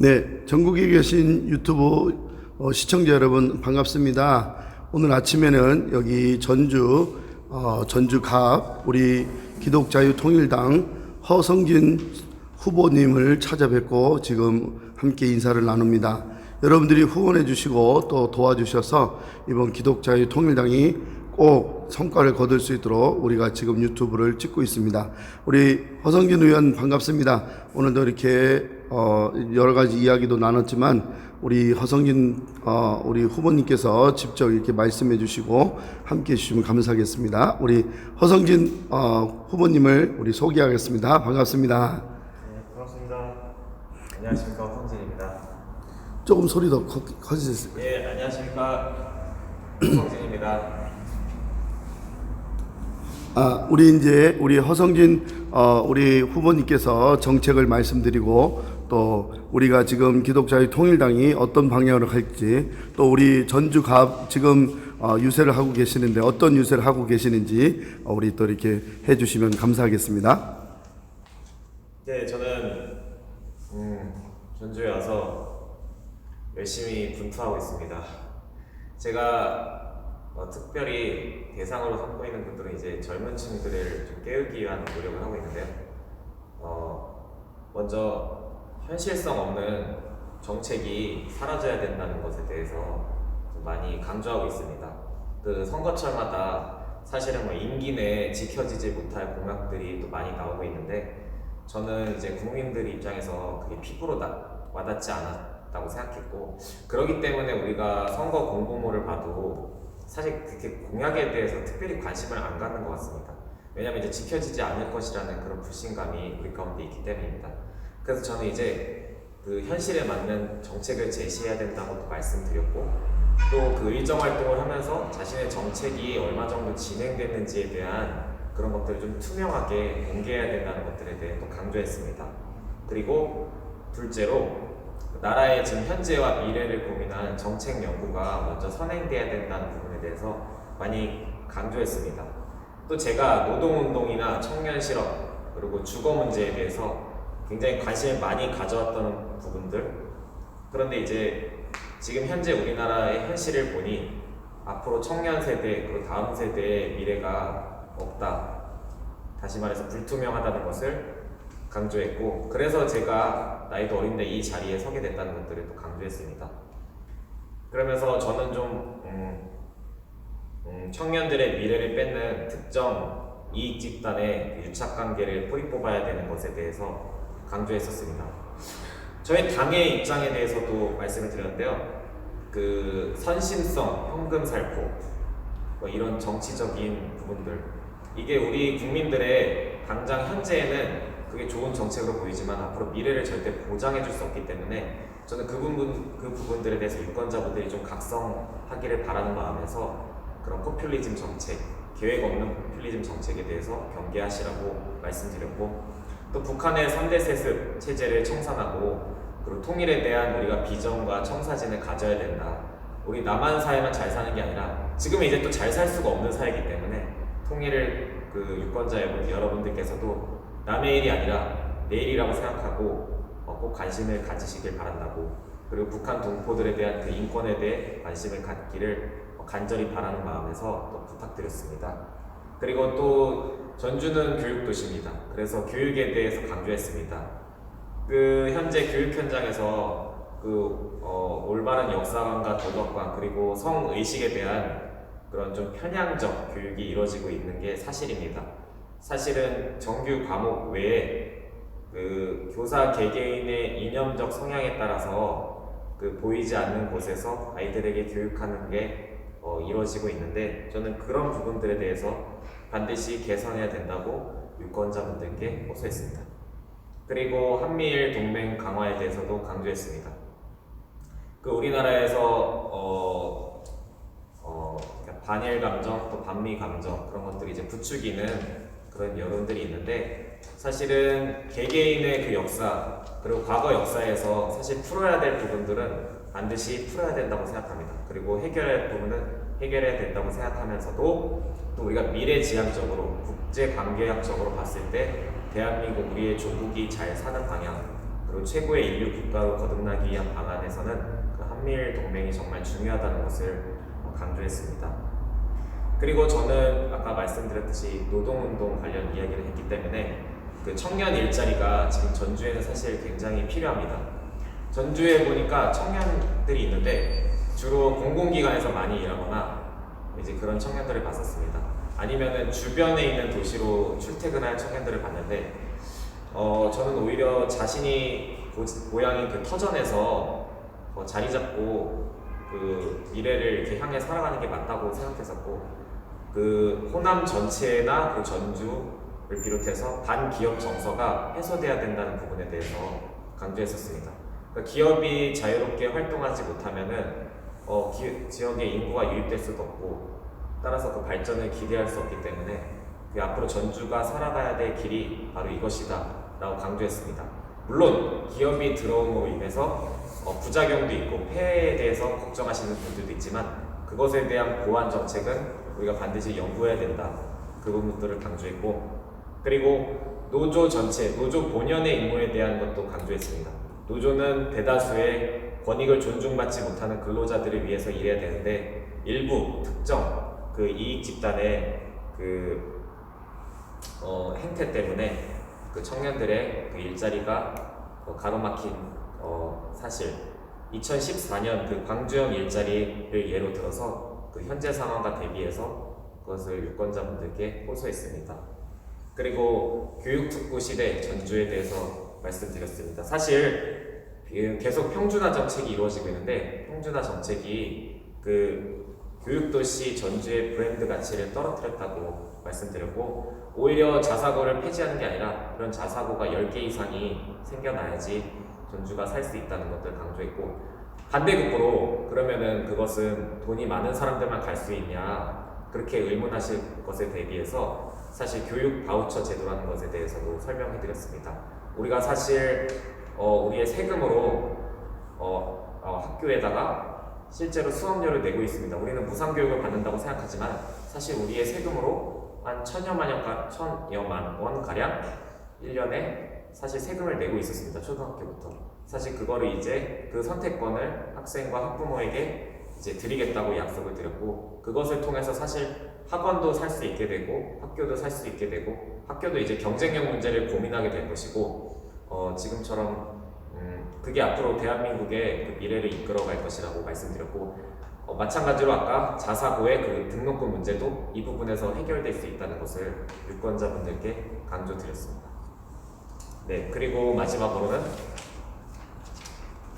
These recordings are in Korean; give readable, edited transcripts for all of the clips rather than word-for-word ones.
네, 전국에 계신 유튜브 시청자 여러분 반갑습니다. 오늘 아침에는 여기 전주갑 우리 기독자유통일당 허성진 후보님을 찾아뵙고 지금 함께 인사를 나눕니다. 여러분들이 후원해 주시고 또 도와주셔서 이번 기독자유통일당이 꼭 성과를 거둘 수 있도록 우리가 지금 유튜브를 찍고 있습니다. 우리 허성진 의원 반갑습니다. 오늘도 이렇게 여러 가지 이야기도 나눴지만 우리 허성진 우리 후보님께서 직접 이렇게 말씀해 주시고 함께 해 주시면 감사하겠습니다. 우리 허성진 후보님을 우리 소개하겠습니다. 반갑습니다. 네, 반갑습니다. 안녕하십니까, 허성진입니다. 조금 소리 더 커지세요. 예, 안녕하십니까, 허성진입니다. 우리 허성진 우리 후보님께서 정책을 말씀드리고 또 우리가 지금 기독자유통일당이 어떤 방향으로 갈지 또 우리 전주갑 지금 유세를 하고 계시는데 어떤 유세를 하고 계시는지 우리 또 이렇게 해주시면 감사하겠습니다. 네, 저는 전주에 와서 열심히 분투하고 있습니다. 제가 특별히 대상으로 삼고 있는 분들은 이제 젊은 층들을 좀 깨우기 위한 노력을 하고 있는데요. 먼저 현실성 없는 정책이 사라져야 된다는 것에 대해서 좀 많이 강조하고 있습니다. 그 선거철마다 사실은 임기 내에 지켜지지 못할 공약들이 또 많이 나오고 있는데 저는 이제 국민들 입장에서 그게 피부로 와닿지 않았다고 생각했고 그렇기 때문에 우리가 선거 공보물을 봐도 사실 그렇게 공약에 대해서 특별히 관심을 안 갖는 것 같습니다. 왜냐하면 이제 지켜지지 않을 것이라는 그런 불신감이 우리 가운데 있기 때문입니다. 그래서 저는 이제 그 현실에 맞는 정책을 제시해야 된다고 말씀드렸고 또 그 의정 활동을 하면서 자신의 정책이 얼마 정도 진행됐는지에 대한 그런 것들을 좀 투명하게 공개해야 된다는 것들에 대해 또 강조했습니다. 그리고 둘째로 나라의 지금 현재와 미래를 고민한 정책 연구가 먼저 선행돼야 된다는 부분에 대해서 많이 강조했습니다. 또 제가 노동운동이나 청년 실업 그리고 주거 문제에 대해서 굉장히 관심을 많이 가져왔던 부분들 그런데 이제 지금 현재 우리나라의 현실을 보니 앞으로 청년 세대 그리고 다음 세대의 미래가 없다. 다시 말해서 불투명하다는 것을 강조했고 그래서 제가 나이도 어린데 이 자리에 서게 됐다는 것들을 또 강조했습니다. 그러면서 저는 좀 청년들의 미래를 뺏는 특정 이익 집단의 유착관계를 뿌리 뽑아야 되는 것에 대해서 강조했었습니다. 저희 당의 입장에 대해서도 말씀을 드렸는데요. 그 선심성, 현금살포 이런 정치적인 부분들 이게 우리 국민들의 당장 현재에는 그게 좋은 정책으로 보이지만 앞으로 미래를 절대 보장해 줄 수 없기 때문에 저는 그 부분들에 대해서 유권자분들이 좀 각성하기를 바라는 마음에서 그런 포퓰리즘 정책, 계획 없는 포퓰리즘 정책에 대해서 경계하시라고 말씀드렸고 또 북한의 3대 세습 체제를 청산하고 그리고 통일에 대한 우리가 비전과 청사진을 가져야 된다. 우리 남한 사회만 잘 사는 게 아니라 지금은 이제 또 잘 살 수가 없는 사회이기 때문에 통일을 그 유권자 여러분들께서도 남의 일이 아니라 내일이라고 생각하고 꼭 관심을 가지시길 바란다고 그리고 북한 동포들에 대한 그 인권에 대해 관심을 갖기를 간절히 바라는 마음에서 또 부탁드렸습니다. 그리고 또 전주는 교육도시입니다. 그래서 교육에 대해서 강조했습니다. 그 현재 교육 현장에서 올바른 역사관과 도덕관 그리고 성의식에 대한 그런 좀 편향적 교육이 이루어지고 있는 게 사실입니다. 사실은 정규 과목 외에 그 교사 개개인의 이념적 성향에 따라서 그 보이지 않는 곳에서 아이들에게 교육하는 게 이루어지고 있는데 저는 그런 부분들에 대해서 반드시 개선해야 된다고 유권자분들께 호소했습니다. 그리고 한미일 동맹 강화에 대해서도 강조했습니다. 그 우리나라에서 반일 감정 또 반미 감정 그런 것들이 이제 부추기는 그런 여론들이 있는데 사실은 개개인의 그 역사 그리고 과거 역사에서 사실 풀어야 될 부분들은 반드시 풀어야 된다고 생각합니다. 그리고 해결해야 할 부분은 해결해야 된다고 생각하면서도 또 우리가 미래지향적으로 국제관계학적으로 봤을 때 대한민국 우리의 조국이 잘 사는 방향 그리고 최고의 인류 국가로 거듭나기 위한 방안에서는 그 한미일 동맹이 정말 중요하다는 것을 강조했습니다. 그리고 저는 아까 말씀드렸듯이 노동운동 관련 이야기를 했기 때문에 그 청년 일자리가 지금 전주에는 사실 굉장히 필요합니다. 전주에 보니까 청년들이 있는데 주로 공공기관에서 많이 일하거나 이제 그런 청년들을 봤었습니다. 아니면은 주변에 있는 도시로 출퇴근할 청년들을 봤는데 저는 오히려 자신이 고향인 그 터전에서 자리 잡고 그 미래를 이렇게 향해 살아가는 게 맞다고 생각했었고, 그 호남 전체나 그 전주를 비롯해서 반기업 정서가 해소돼야 된다는 부분에 대해서 강조했었습니다. 그러니까 기업이 자유롭게 활동하지 못하면은 지역의 인구가 유입될 수도 없고, 따라서 그 발전을 기대할 수 없기 때문에 앞으로 전주가 살아가야 될 길이 바로 이것이다 라고 강조했습니다. 물론 기업이 들어옴으로 인해서 부작용도 있고 폐해에 대해서 걱정하시는 분들도 있지만, 그것에 대한 보완 정책은 우리가 반드시 연구해야 된다, 그 부분들을 강조했고, 그리고 노조 전체, 노조 본연의 임무에 대한 것도 강조했습니다. 노조는 대다수의 권익을 존중받지 못하는 근로자들을 위해서 일해야 되는데, 일부 특정 그 이익 집단의 그 행태 때문에 그 청년들의 그 일자리가 가로막힌 사실, 2014년 그 광주형 일자리를 예로 들어서 그 현재 상황과 대비해서 그것을 유권자분들께 호소했습니다. 그리고 교육특구 시대 전주에 대해서 말씀드렸습니다. 사실 계속 평준화 정책이 이루어지고 있는데, 평준화 정책이 그 교육도시 전주의 브랜드 가치를 떨어뜨렸다고 말씀드렸고, 오히려 자사고를 폐지하는 게 아니라 그런 자사고가 10개 이상이 생겨나야지 전주가 살 수 있다는 것들 강조했고, 반대급부로 그러면은 그것은 돈이 많은 사람들만 갈 수 있냐, 그렇게 의문하실 것에 대비해서 사실 교육 바우처 제도라는 것에 대해서도 설명해 드렸습니다. 우리가 사실 우리의 세금으로 학교에다가 실제로 수업료를 내고 있습니다. 우리는 무상교육을 받는다고 생각하지만 사실 우리의 세금으로 한 천여만 원 가량 1년에 사실 세금을 내고 있었습니다. 초등학교부터. 사실 그거를 이제 그 선택권을 학생과 학부모에게 이제 드리겠다고 약속을 드렸고, 그것을 통해서 사실 학원도 살 수 있게 되고 학교도 살 수 있게 되고, 학교도 이제 경쟁력 문제를 고민하게 될 것이고, 지금처럼 그게 앞으로 대한민국의 그 미래를 이끌어갈 것이라고 말씀드렸고, 마찬가지로 아까 자사고의 그 등록금 문제도 이 부분에서 해결될 수 있다는 것을 유권자분들께 강조드렸습니다. 네, 그리고 마지막으로는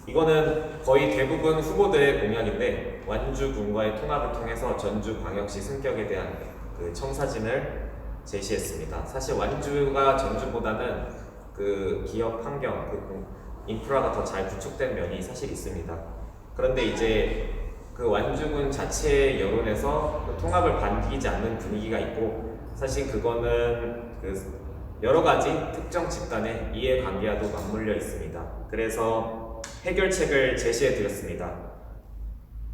이거는 거의 대부분 후보들의 공약인데, 완주군과의 통합을 통해서 전주광역시 승격에 대한 그 청사진을 제시했습니다. 사실 완주가 전주보다는 그 기업 환경, 그 인프라가 더 잘 구축된 면이 사실 있습니다. 그런데 이제 그 완주군 자체의 여론에서 그 통합을 반기지 않는 분위기가 있고, 사실 그거는 그 여러 가지 특정 집단의 이해관계와도 맞물려 있습니다. 그래서 해결책을 제시해 드렸습니다.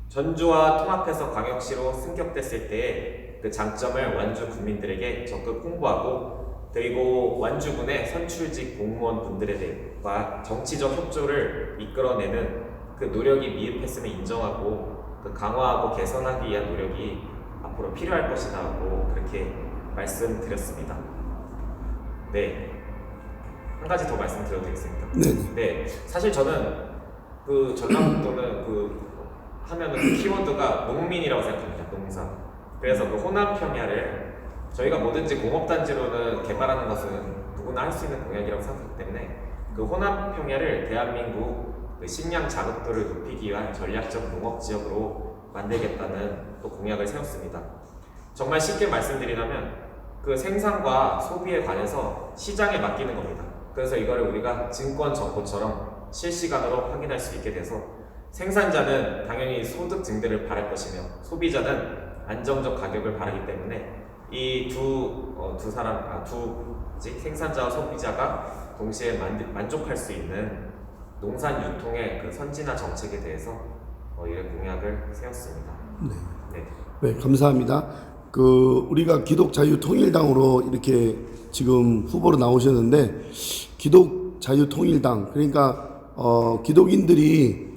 전주와 통합해서 광역시로 승격됐을 때의 그 장점을 완주 국민들에게 적극 홍보하고, 그리고 완주군의 선출직 공무원 분들과 정치적 협조를 이끌어내는 그 노력이 미흡했음을 인정하고, 그 강화하고 개선하기 위한 노력이 앞으로 필요할 것이라고 그렇게 말씀드렸습니다. 네, 한 가지 더 말씀드려도 되겠습니까? 네, 사실 저는 그 전남북도는 그 하면은 그 키워드가 농민이라고 생각합니다. 농사. 그래서 그 호남 평야를 저희가 뭐든지 공업단지로는 개발하는 것은 누구나 할 수 있는 공약이라고 생각하기 때문에, 그 호남 평야를 대한민국 그 식량 자급도를 높이기 위한 전략적 농업지역으로 만들겠다는 또 공약을 세웠습니다. 정말 쉽게 말씀드리자면 그 생산과 소비에 관해서 시장에 맡기는 겁니다. 그래서 이거를 우리가 증권 정보처럼 실시간으로 확인할 수 있게 돼서, 생산자는 당연히 소득 증대를 바랄 것이며 소비자는 안정적 가격을 바라기 때문에 이 생산자와 소비자가 동시에 만족할 수 있는 농산 유통의 그 선진화 정책에 대해서 이런 공약을 세웠습니다. 네, 감사합니다. 우리가 기독자유통일당으로 이렇게 지금 후보로 나오셨는데, 기독 자유통일당, 그러니까 기독인들이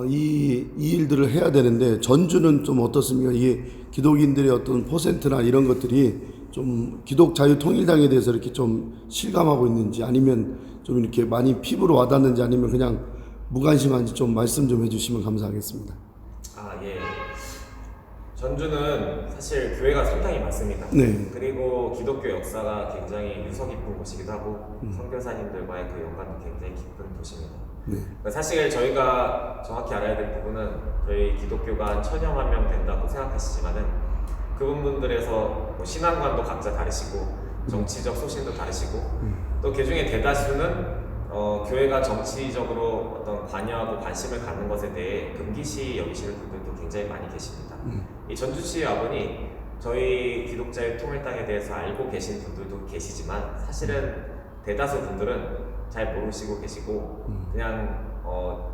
이 일들을 해야 되는데, 전주는 좀 어떻습니까? 이게 기독인들의 어떤 퍼센트나 이런 것들이 좀 기독자유통일당에 대해서 이렇게 좀 실감하고 있는지, 아니면 좀 이렇게 많이 피부로 와닿는지, 아니면 그냥 무관심한지 좀 말씀 좀 해주시면 감사하겠습니다. 예. 전주는 사실 교회가 상당히 많습니다. 네. 그리고 기독교 역사가 굉장히 유서 깊은 곳이기도 하고 선교사님들과의 그 연관도 굉장히 깊은 도시입니다. 네. 그러니까 사실 저희가 정확히 알아야 될 부분은 저희 기독교가 한 1000여만 명 된다고 생각하시지만은 그분들에서 뭐 신앙관도 각자 다르시고 정치적 소신도 다르시고 또 그 중에 대다수는 교회가 정치적으로 어떤 관여하고 관심을 갖는 것에 대해 금기시 여기시는 분들도 굉장히 많이 계십니다. 이 전주시의 아버니 저희 기독자의 통일당에 대해서 알고 계신 분들도 계시지만 사실은 대다수 분들은 잘 모르시고 계시고 그냥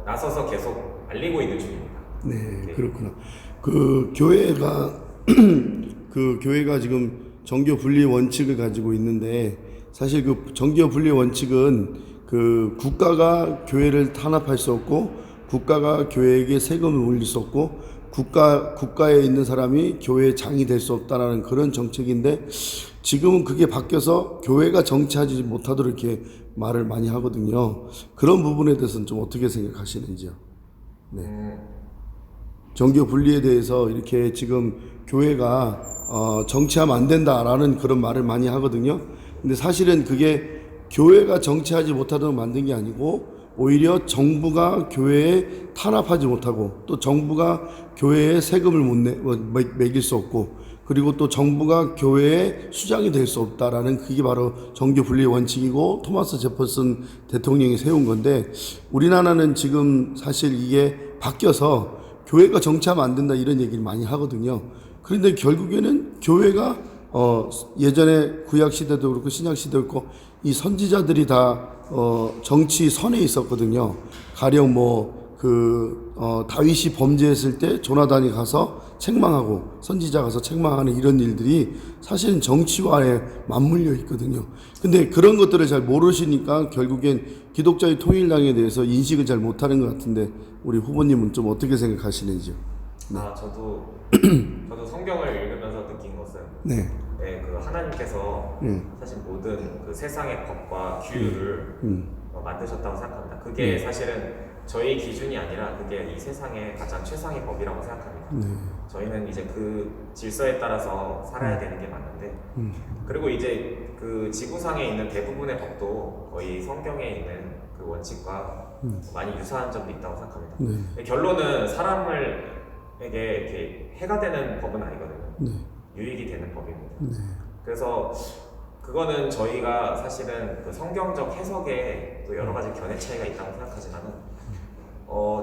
나서서 계속 알리고 있는 중입니다. 네, 그렇구나. 그 교회가 그 교회가 지금 정교 분리 원칙을 가지고 있는데, 사실 그 정교 분리 원칙은 그 국가가 교회를 탄압할 수 없고, 국가가 교회에게 세금을 올릴 수 없고, 국가에 있는 사람이 교회의 장이 될 수 없다라는 그런 정책인데, 지금은 그게 바뀌어서 교회가 정치하지 못하도록 이렇게 말을 많이 하거든요. 그런 부분에 대해서는 좀 어떻게 생각하시는지요? 네. 정교 분리에 대해서 이렇게 지금 교회가 정치하면 안 된다라는 그런 말을 많이 하거든요. 근데 사실은 그게 교회가 정치하지 못하도록 만든 게 아니고, 오히려 정부가 교회에 탄압하지 못하고, 또 정부가 교회에 세금을 매길 수 없고, 그리고 또 정부가 교회의 수장이 될 수 없다라는, 그게 바로 정교 분리의 원칙이고 토마스 제퍼슨 대통령이 세운 건데, 우리나라는 지금 사실 이게 바뀌어서 교회가 정치하면 안 된다 이런 얘기를 많이 하거든요. 그런데 결국에는 교회가 예전에 구약 시대도 그렇고 신약 시대도 그렇고 이 선지자들이 다 정치 선에 있었거든요. 가령 다윗이 범죄했을 때 조나단이 가서 책망하고, 선지자 가서 책망하는 이런 일들이 사실은 정치와에 맞물려 있거든요. 근데 그런 것들을 잘 모르시니까 결국엔 기독자의 통일당에 대해서 인식을 잘 못하는 것 같은데, 우리 후보님은 좀 어떻게 생각하시는지요? 네. 저도 성경을 읽으면서 느낀 것은 네. 그 하나님께서 사실 모든 그 세상의 법과 규율을 만드셨다고 생각합니다. 그게 사실은 저희 기준이 아니라 그게 이 세상의 가장 최상의 법이라고 생각합니다. 저희는 이제 그 질서에 따라서 살아야 되는 게 맞는데, 그리고 이제 그 지구상에 있는 대부분의 법도 거의 성경에 있는 그 원칙과 많이 유사한 점도 있다고 생각합니다. 결론은 사람에게 이렇게 해가 되는 법은 아니거든요. 유익이 되는 법입니다. 그래서 그거는 저희가 사실은 그 성경적 해석에 또 여러 가지 견해 차이가 있다고 생각하지만은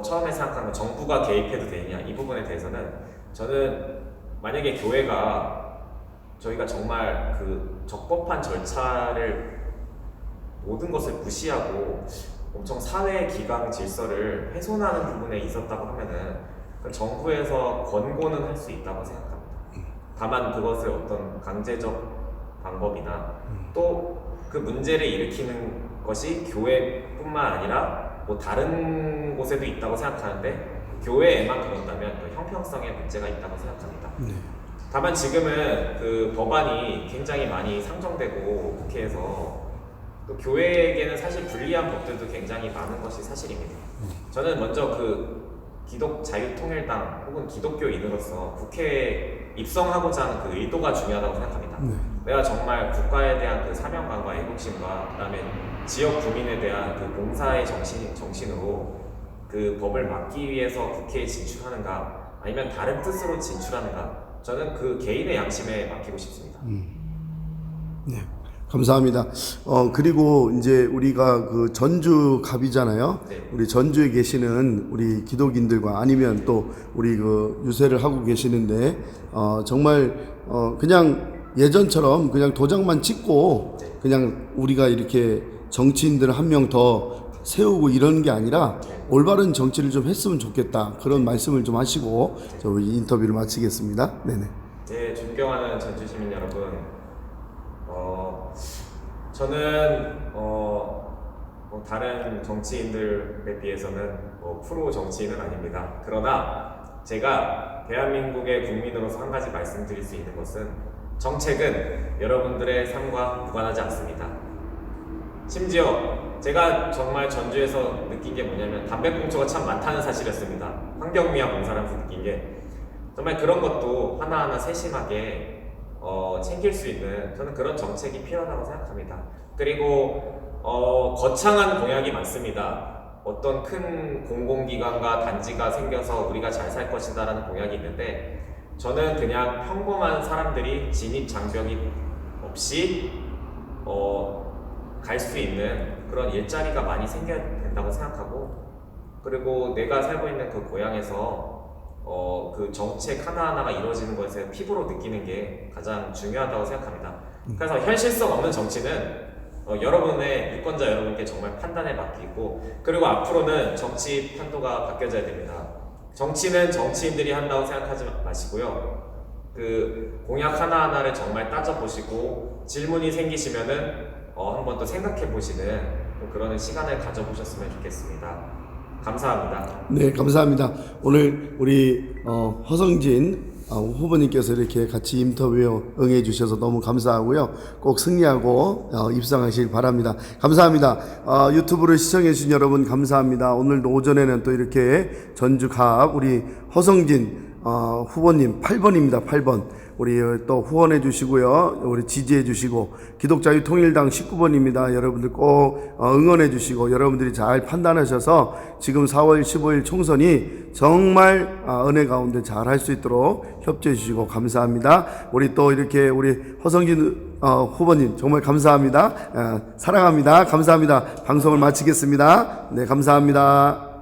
처음에 생각하는 정부가 개입해도 되느냐 이 부분에 대해서는 저는 만약에 저희가 정말 그 적법한 절차를 모든 것을 무시하고 엄청 사회 기강 질서를 훼손하는 부분에 있었다고 하면은 정부에서 권고는 할 수 있다고 생각합니다. 다만 그것을 어떤 강제적 방법이나 또 그 문제를 일으키는 것이 교회뿐만 아니라 뭐 다른 곳에도 있다고 생각하는데, 교회에만 그런다면 그 형평성에 문제가 있다고 생각합니다. 다만 지금은 그 법안이 굉장히 많이 상정되고 국회에서 또 교회에게는 사실 불리한 법들도 굉장히 많은 것이 사실입니다. 저는 먼저 그 기독자유통일당 혹은 기독교인으로서 국회에 입성하고자 하는 그 의도가 중요하다고 생각합니다. 내가 정말 국가에 대한 그 사명감과 애국심과 그다음에 지역 구민에 대한 그 봉사의 정신으로 그 법을 막기 위해서 국회에 진출하는가, 아니면 다른 뜻으로 진출하는가, 저는 그 개인의 양심에 맡기고 싶습니다. 네, 감사합니다. 그리고 이제 우리가 그 전주 갑이잖아요. 네. 우리 전주에 계시는 우리 기독인들과, 아니면 또 우리 그 유세를 하고 계시는데, 정말 그냥 예전처럼 그냥 도장만 찍고 그냥 우리가 이렇게 정치인들 한 명 더 세우고 이런 게 아니라 올바른 정치를 좀 했으면 좋겠다, 그런 말씀을 좀 하시고 저희 인터뷰를 마치겠습니다. 네네. 네, 존경하는 전주 시민 여러분, 저는 다른 정치인들에 비해서는 프로 정치인은 아닙니다. 그러나 제가 대한민국의 국민으로서 한 가지 말씀드릴 수 있는 것은 정책은 여러분들의 삶과 무관하지 않습니다. 심지어 제가 정말 전주에서 느낀 게 뭐냐면 담배꽁초가 참 많다는 사실이었습니다. 환경미화 봉사하면서 느낀 게 정말 그런 것도 하나하나 세심하게 챙길 수 있는 저는 그런 정책이 필요하다고 생각합니다. 그리고 거창한 공약이 많습니다. 어떤 큰 공공기관과 단지가 생겨서 우리가 잘 살 것이다 라는 공약이 있는데 저는 그냥 평범한 사람들이 진입 장벽이 없이 갈 수 있는 그런 일자리가 많이 생겨야 된다고 생각하고 그리고 내가 살고 있는 그 고향에서 그 정책 하나하나가 이루어지는 것에 피부로 느끼는 게 가장 중요하다고 생각합니다. 그래서 현실성 없는 정치는 여러분의 유권자 여러분께 정말 판단에 맡기고 그리고 앞으로는 정치 판도가 바뀌어져야 됩니다. 정치는 정치인들이 한다고 생각하지 마시고요. 그 공약 하나하나를 정말 따져보시고 질문이 생기시면은 한번 또 생각해 보시는 그런 시간을 가져보셨으면 좋겠습니다. 감사합니다. 네, 감사합니다. 오늘 우리 허성진 후보님께서 이렇게 같이 인터뷰에 응해 주셔서 너무 감사하고요. 꼭 승리하고 입상하시길 바랍니다. 감사합니다. 유튜브를 시청해 주신 여러분 감사합니다. 오늘도 오전에는 또 이렇게 전주갑 우리 허성진 후보님 8번입니다. 8번. 우리 또 후원해 주시고요. 우리 지지해 주시고 기독자유통일당 19번입니다. 여러분들 꼭 응원해 주시고 여러분들이 잘 판단하셔서 지금 4월 15일 총선이 정말 은혜 가운데 잘 할 수 있도록 협조해 주시고 감사합니다. 우리 또 이렇게 우리 허성진 후보님 정말 감사합니다. 사랑합니다. 감사합니다. 방송을 마치겠습니다. 네, 감사합니다.